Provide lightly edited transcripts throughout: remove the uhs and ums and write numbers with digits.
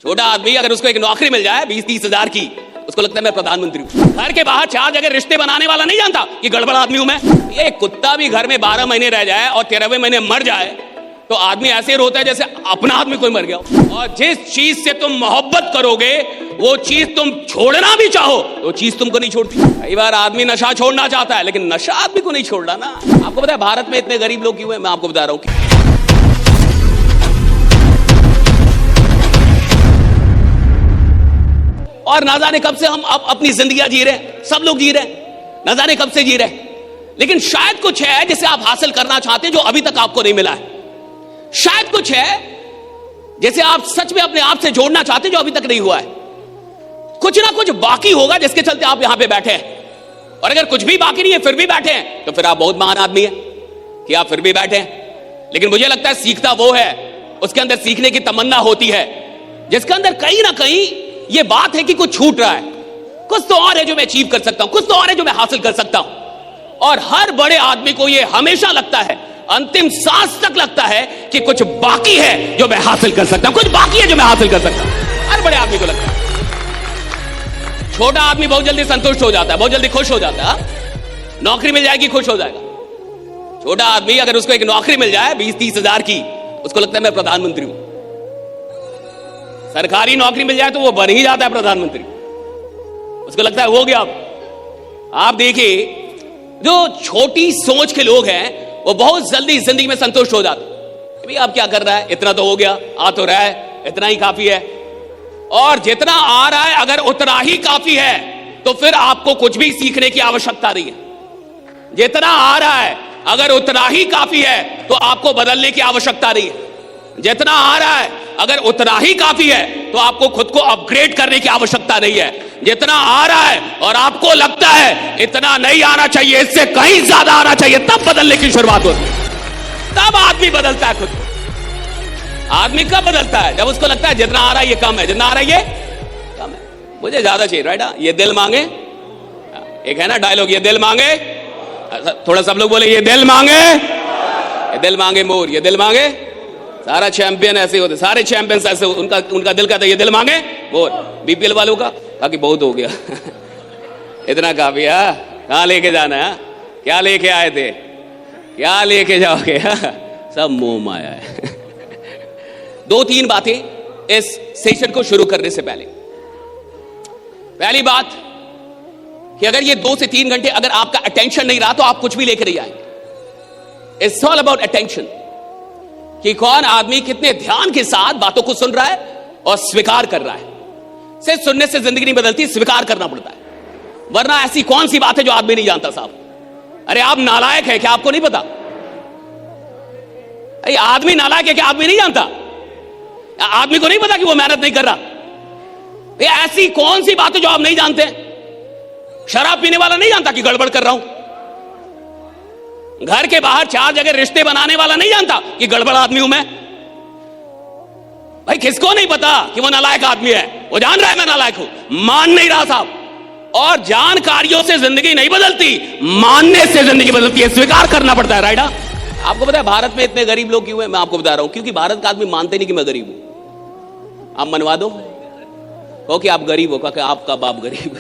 छोटा आदमी अगर उसको एक नौकरी मिल जाए 20-30 हजार की, उसको लगता है मैं प्रधानमंत्री हूं। घर के बाहर 4 जगह रिश्ते बनाने वाला नहीं जानता कि गड़बड़ आदमी हूं मैं। ये कुत्ता भी घर में 12 महीने रह जाए और 13वें महीने मर जाए तो आदमी ऐसे रोता है जैसे अपना आदमी कोई मर गया। और जिस चीज से तुम मोहब्बत करोगे वो चीज तुम छोड़ना भी चाहो तो चीज तुमको नहीं छोड़ती। कई बार आदमी नशा छोड़ना चाहता है लेकिन नशा आदमी को नहीं छोड़ रहा ना। आपको पता है भारत में इतने गरीब लोग क्यों हैं? मैं आपको बता रहा हूं। और ना जाने कब से हम अपनी जिंदगी जी रहे हैं, सब लोग जी रहे हैं, ना जाने कब से जी रहे हैं। लेकिन शायद कुछ है जिसे आप हासिल करना चाहते हैं जो अभी तक आपको नहीं मिला है। शायद कुछ है जैसे आप सच में अपने आप से जोड़ना चाहते हैं जो अभी तक नहीं हुआ है। कुछ ना कुछ बाकी होगा जिसके चलते आप यहां पे बैठे हैं। और अगर कुछ भी बाकी नहीं है फिर भी बैठे हैं तो फिर आप बहुत महान आदमी हैं कि आप फिर भी बैठे हैं। लेकिन मुझे लगता है सीखता वो है, उसके अंदर सीखने की तमन्ना होती है, जिसके अंदर कहीं ना कहीं ये बात है कि कुछ छूट रहा है, कुछ तो और है जो मैं अचीव कर सकता हूं, कुछ तो और है जो मैं हासिल कर सकता हूं। और हर बड़े आदमी को ये हमेशा लगता है, अंतिम सांस तक लगता है कि कुछ बाकी है जो मैं हासिल कर सकता हूं, कुछ बाकी है जो मैं हासिल कर सकता हूं। हर बड़े आदमी को लगता है। छोटा आदमी बहुत जल्दी संतुष्ट हो जाता है, बहुत जल्दी खुश हो जाता है। नौकरी मिल जाएगी खुश हो जाएगा। छोटा आदमी अगर उसको एक नौकरी मिल जाए 20-30 हजार की, उसको लगता है मैं प्रधानमंत्री हूं। सरकारी नौकरी मिल जाए तो वो बन ही जाता है प्रधानमंत्री, उसको लगता है हो गया। आप देखिए जो छोटी सोच के लोग हैं वो बहुत जल्दी जिंदगी में संतुष्ट हो जाते हैं। भाई आप क्या कर रहा है, इतना तो हो गया, आ तो रहा है, इतना ही काफी है। और जितना आ रहा है अगर उतना ही काफी है तो फिर आपको कुछ भी सीखने की आवश्यकता नहीं है। जितना आ रहा है अगर उतना ही काफी है तो आपको बदलने की आवश्यकता नहीं है। जितना आ रहा है अगर उतना ही काफी है तो आपको खुद को अपग्रेड करने की आवश्यकता नहीं है। जितना आ रहा है और आपको लगता है इतना नहीं आना चाहिए, इससे कहीं ज्यादा आना चाहिए, तब बदलने की शुरुआत होती है। तब आदमी बदलता है खुद को। आदमी कब बदलता है? जब उसको लगता है जितना आ रहा है ये कम है, जितना आ रहा है ये कम है, मुझे ज्यादा चाहिए। राइट? ये दिल मांगे, एक है ना डायलॉग, ये दिल मांगे, थोड़ा सब लोग बोले ये दिल मांगे, ये दिल मांगे मोर, ये दिल मांगे। सारा चैंपियन ऐसे होते, सारे चैंपियंस ऐसे, उनका दिल कहता है ये दिल मांगे मोर। बीपीएल वालों का ताकि बहुत हो गया इतना काफी है। कहां लेके जाना है? क्या लेके आए थे, क्या लेके जाओगे? सब मोह माया है 2-3 बातें इस सेशन को शुरू करने से पहले। पहली बात कि अगर ये 2 से 3 घंटे अगर आपका अटेंशन नहीं रहा तो आप कुछ भी लेकर नहीं आएंगे। इट्स ऑल अबाउट अटेंशन, कि कौन आदमी कितने ध्यान के साथ बातों को सुन रहा है और स्वीकार कर रहा है। सिर्फ सुनने से जिंदगी नहीं बदलती, स्वीकार करना पड़ता है। वरना ऐसी कौन सी बात है जो आदमी नहीं जानता साहब? अरे आप नालायक है क्या आपको नहीं पता? अरे आदमी नालायक है क्या आदमी नहीं जानता? आदमी को नहीं पता कि वो मेहनत नहीं कर रहा? ऐसी कौन सी बात है जो आप नहीं जानते? शराब पीने वाला नहीं जानता कि गड़बड़ कर रहा हूं। घर के बाहर 4 जगह रिश्ते बनाने वाला नहीं जानता कि गड़बड़ आदमी हूं मैं। भाई किसको नहीं पता कि वो नालायक आदमी है? वो जान रहा है मैं नालायक हूं, मान नहीं रहा साहब। और जानकारियों से जिंदगी नहीं बदलती, मानने से जिंदगी बदलती है, स्वीकार करना पड़ता है। राइट? आपको पता है भारत में इतने गरीब लोग क्यों हैं? मैं आपको बता रहा हूं, क्योंकि भारत का आदमी मानते नहीं कि मैं गरीब हूं। आप मनवा दो, कहो कि आप गरीब हो, कहो कि आपका बाप गरीब,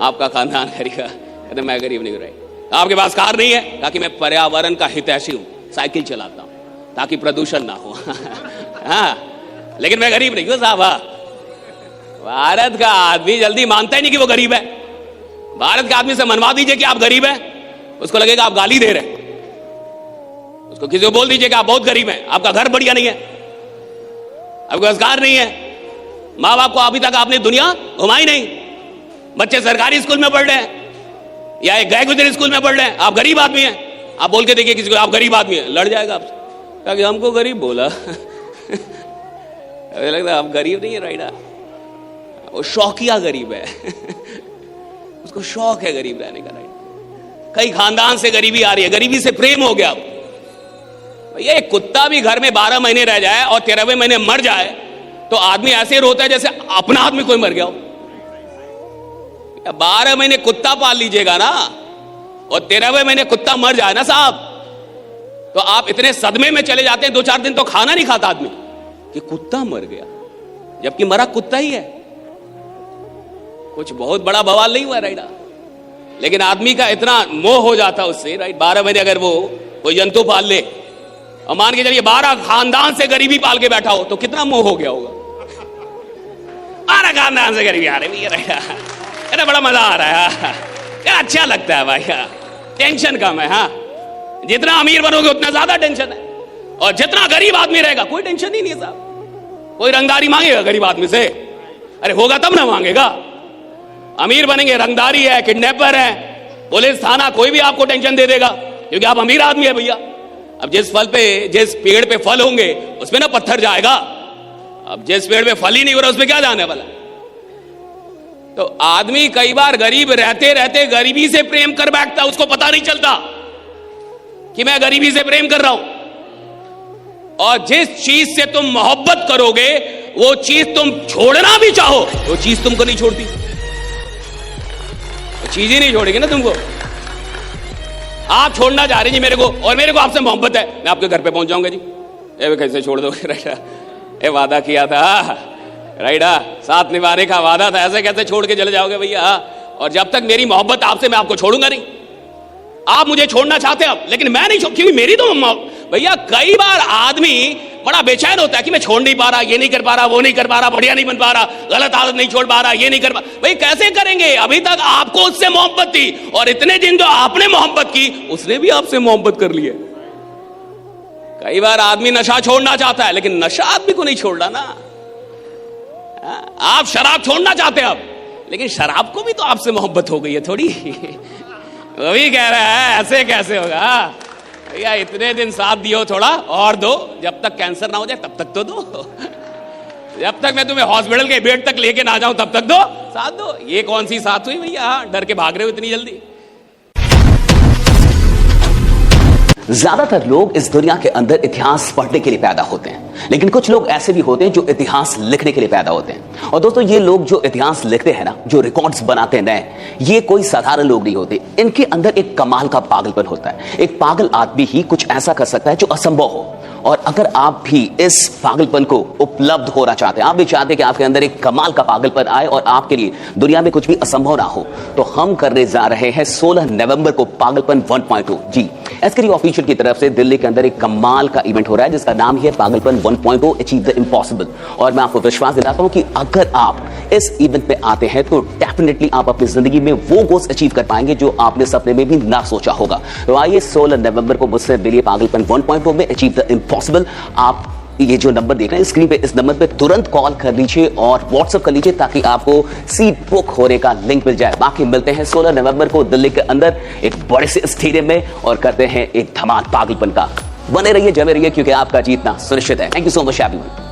आपका खानदान गरीब, कहते मैं गरीब नहीं हूं। राइट? आपके पास कार नहीं है, ताकि मैं पर्यावरण का हितैषी हूं, साइकिल चलाता हूं ताकि प्रदूषण ना हो हाँ, लेकिन मैं गरीब नहीं हूं साहब। भारत का आदमी जल्दी मानता ही नहीं कि वो गरीब है। भारत के आदमी से मनवा दीजिए कि आप गरीब हैं, उसको लगेगा आप गाली दे रहे हैं। उसको किसी को बोल दीजिए कि आप बहुत गरीब हैं, आपका घर बढ़िया नहीं है, आपके पास कार नहीं है, माँ बाप को अभी तक आपने दुनिया घुमाई नहीं, बच्चे सरकारी स्कूल में पढ़ रहे हैं या एक गए गुजरे स्कूल में पढ़ रहे हैं, आप गरीब आदमी हैं। आप बोल के देखिए किसी को आप गरीब आदमी हैं, लड़ जाएगा आपसे, ताकि हमको गरीब बोला लगता है आप गरीब नहीं है। राइट? वो शौकिया गरीब है उसको शौक है गरीब रहने का। राइट? कई खानदान से गरीबी आ रही है, गरीबी से प्रेम हो गया। भैया एक कुत्ता भी घर में 12 महीने रह जाए और 13वें महीने मर जाए तो आदमी ऐसे रोता है जैसे अपना आदमी कोई मर गया हो। 12 महीने कुत्ता पाल लीजिएगा ना और 13वें महीने कुत्ता मर जाए ना साहब, तो आप इतने सदमे में चले जाते हैं, 2-4 दिन तो खाना नहीं खाता आदमी कि कुत्ता मर गया। जबकि मरा कुत्ता ही है। कुछ बहुत बड़ा बवाल नहीं हुआ, राइट। लेकिन आदमी का इतना मोह हो जाता उससे, राइट। 12 महीने अगर वो कोई जंतु पाल ले और मान के चलिए 12 खानदान से गरीबी पाल के बैठा हो, तो कितना मोह हो गया होगा। 12 खानदान से गरीबी आ रही है, बड़ा मजा आ रहा है, क्या अच्छा लगता है भाई। टेंशन कम है। हाँ, जितना अमीर बनोगे उतना ज्यादा टेंशन है, और जितना गरीब आदमी रहेगा कोई टेंशन ही नहीं है साहब। कोई रंगदारी मांगेगा गरीब आदमी से? अरे होगा तब ना मांगेगा। अमीर बनेंगे, रंगदारी है, किडनैपर है, पुलिस थाना, कोई भी आपको टेंशन दे देगा, क्योंकि आप अमीर आदमी है भैया। अब जिस पेड़ पे फल होंगे उसमें ना पत्थर जाएगा। अब जिस पेड़ पे फल ही नहीं हो रहा उसमें क्या जाने वाला। तो आदमी कई बार गरीब रहते रहते गरीबी से प्रेम कर बैठता, उसको पता नहीं चलता कि मैं गरीबी से प्रेम कर रहा हूं। और जिस चीज से तुम मोहब्बत करोगे वो चीज तुम छोड़ना भी चाहो, वो चीज तुमको नहीं छोड़ती, वो चीज ही नहीं छोड़ेगी ना तुमको। आप छोड़ना चाह रहे जी मेरे को, और मेरे को आपसे मोहब्बत है, मैं आपके घर पे पहुंच जाऊंगा जी। ए कैसे छोड़ दोगे? राइट, ये वादा किया था, राइट, साथ निभाने का वादा था, ऐसे कैसे छोड़ के चले जाओगे भैया? और जब तक मेरी मोहब्बत आपसे, मैं आपको छोड़ूंगा नहीं। आप मुझे छोड़ना चाहते हैं अब, लेकिन मैं नहीं, क्योंकि मेरी तो भैया कई बार आदमी बड़ा बेचैन होता है कि मैं छोड़ नहीं पा रहा, ये नहीं कर पा रहा, वो नहीं कर पा रहा, बढ़िया नहीं बन पा रहा, गलत आदत नहीं छोड़ पा रहा, ये नहीं कर पा। भाई कैसे करेंगे? अभी तक आपको उससे मोहब्बत थी, और इतने दिन जो आपने मोहब्बत की उसने भी आपसे मोहब्बत कर ली है। कई बार आदमी नशा छोड़ना चाहता है, लेकिन नशा आदमी को नहीं छोड़ना ना। आप शराब छोड़ना चाहते हैं अब, लेकिन शराब को भी तो आपसे मोहब्बत हो गई है थोड़ी। वो भी कह रहा है ऐसे कैसे होगा भैया, इतने दिन साथ दियो, थोड़ा और दो, जब तक कैंसर ना हो जाए तब तक तो दो, जब तक मैं तुम्हें हॉस्पिटल के बेड तक लेके ना जाऊं तब तक दो, साथ दो। ये कौन सी साथ हुई भैया? डर के भाग रहे हो इतनी जल्दी। ज्यादातर लोग इस दुनिया के अंदर इतिहास पढ़ने के लिए पैदा होते हैं, लेकिन कुछ लोग ऐसे भी होते हैं जो इतिहास लिखने के लिए पैदा होते हैं। और दोस्तों, ये लोग जो इतिहास लिखते हैं ना, जो रिकॉर्ड्स बनाते हैं नए, ये कोई साधारण लोग नहीं होते। इनके अंदर एक कमाल का पागलपन होता है। एक पागल आदमी ही कुछ ऐसा कर सकता है जो असंभव हो। और अगर आप भी इस पागलपन को उपलब्ध होना चाहते हैं, आप भी चाहते हैं कि आपके अंदर एक कमाल का पागलपन आए और आपके लिए दुनिया में कुछ भी असंभव ना हो, तो हम करने जा रहे हैं 16 नवंबर को पागलपन 1.2। जी, एसकेडी ऑफिशियल की तरफ से दिल्ली के अंदर एक कमाल का इवेंट हो रहा है जिसका नाम है पागलपन 1.2 अचीव द इम्पॉसिबल। और मैं आपको विश्वास दिलाता हूं कि अगर आप इस इवेंट पे आते हैं तो डेफिनेटली आप अपनी जिंदगी में वो गोल्स अचीव कर पाएंगे जो आपने सपने में भी ना सोचा होगा। तो आइए 16 नवंबर को मुझसे मिलिए पागलपन 1.2 में अचीव द इम्पॉसिबल। आप ये जो नंबर देख रहे हैं स्क्रीन पे, इस नंबर पे तुरंत कॉल कर लीजिए और व्हाट्सएप कर लीजिए ताकि आपको सीट बुक होने का लिंक मिल जाए। बाकी मिलते हैं 16 नवंबर को दिल्ली के अंदर एक बड़े से स्टेडियम में और करते हैं एक धमाल पागलपन का। बने रहिए, जमे रहिए, क्योंकि आपका जीतना सुनिश्चित है। Thank you so much everyone.